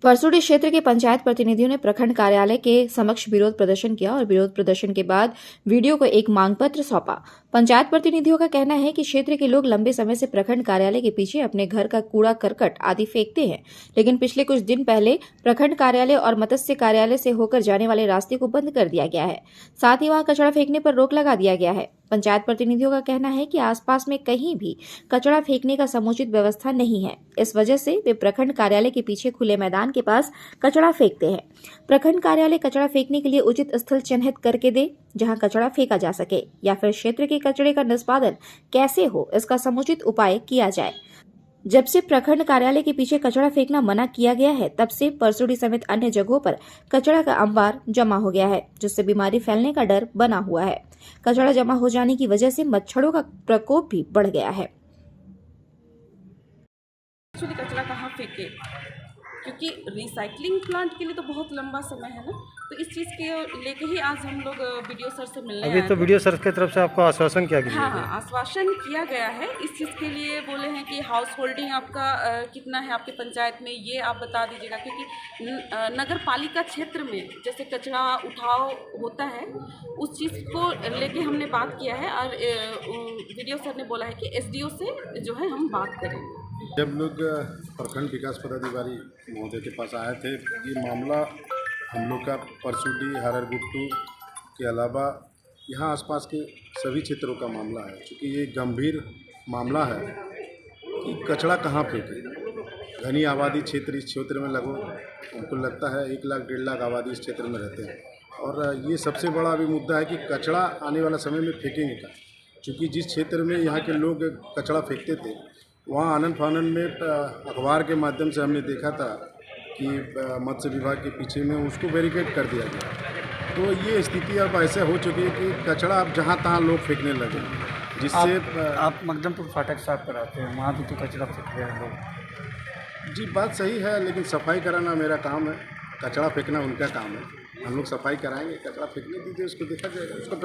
परसुडी क्षेत्र के पंचायत प्रतिनिधियों ने प्रखंड कार्यालय के समक्ष विरोध प्रदर्शन किया और विरोध प्रदर्शन के बाद वीडियो को एक मांग पत्र सौंपा। पंचायत प्रतिनिधियों का कहना है कि क्षेत्र के लोग लंबे समय से प्रखंड कार्यालय के पीछे अपने घर का कूड़ा करकट आदि फेंकते हैं, लेकिन पिछले कुछ दिन पहले प्रखंड कार्यालय और मत्स्य कार्यालय से होकर जाने वाले रास्ते को बंद कर दिया गया है। साथ ही वहां कचरा फेंकने पर रोक लगा दिया गया है। पंचायत प्रतिनिधियों का कहना है कि आसपास में कहीं भी कचरा फेंकने का समुचित व्यवस्था नहीं है। इस वजह से वे प्रखंड कार्यालय के पीछे खुले मैदान के पास कचरा फेंकते हैं। प्रखंड कार्यालय कचरा फेंकने के लिए उचित स्थल चिन्हित करके दे जहां कचरा फेंका जा सके, या फिर क्षेत्र के कचरे का निष्पादन कैसे हो इसका समुचित उपाय किया जाए। जब से प्रखंड कार्यालय के पीछे कचरा फेंकना मना किया गया है, तब से परसुडी समेत अन्य जगहों पर कचरा का अंबार जमा हो गया है, जिससे बीमारी फैलने का डर बना हुआ है। कचरा जमा हो जाने की वजह से मच्छरों का प्रकोप भी बढ़ गया है। कचरा कहाँ फेंके, क्योंकि रिसाइकलिंग प्लांट के लिए तो बहुत लंबा समय है ना, तो इस चीज़ के लेके ही आज हम लोग वीडियो सर से मिलने अभी आए तो थे। वीडियो सर की तरफ से आपको आश्वासन क्या किया हाँ गया? हाँ, आश्वासन किया गया है। इस चीज़ के लिए बोले हैं कि हाउस होल्डिंग आपका कितना है आपके पंचायत में, ये आप बता दीजिएगा, क्योंकि नगर पालिका क्षेत्र में जैसे कचरा उठाव होता है उस चीज़ को लेके हमने बात किया है, और वीडियो सर ने बोला है कि एसडीओ से जो है हम बात करेंगे। जब लोग प्रखंड विकास पदाधिकारी महोदय के पास आए थे, ये मामला हम लोग का परसुडी, हररगुट्टू के अलावा यहाँ आसपास के सभी क्षेत्रों का मामला है। क्योंकि ये गंभीर मामला है कि कचरा कहाँ फेंके। घनी आबादी क्षेत्र, इस क्षेत्र में लगभग हमको लगता है 1 लाख 1.5 लाख आबादी इस क्षेत्र में रहते हैं, और ये सबसे बड़ा अभी मुद्दा है कि कचरा आने वाला समय में फेंकेंगे क्या। क्योंकि जिस क्षेत्र में यहाँ के लोग कचरा फेंकते थे, वहाँ आनन फानन में अखबार के माध्यम से हमने देखा था कि मत्स्य विभाग के पीछे में उसको बैरिकेड कर दिया गया। तो ये स्थिति अब ऐसे हो चुकी है कि कचरा अब जहाँ तहाँ लोग फेंकने लगे, जिससे आप मकदमपुर फाटक साफ कराते हैं, वहाँ भी तो कचरा फेंक रहे हैं लोग। जी, बात सही है, लेकिन सफाई कराना मेरा काम है, कचरा फेंकना उनका काम है। हम लोग सफाई कराएंगे, कचरा फेंकने दीजिए, उसको देखा जाएगा, उसको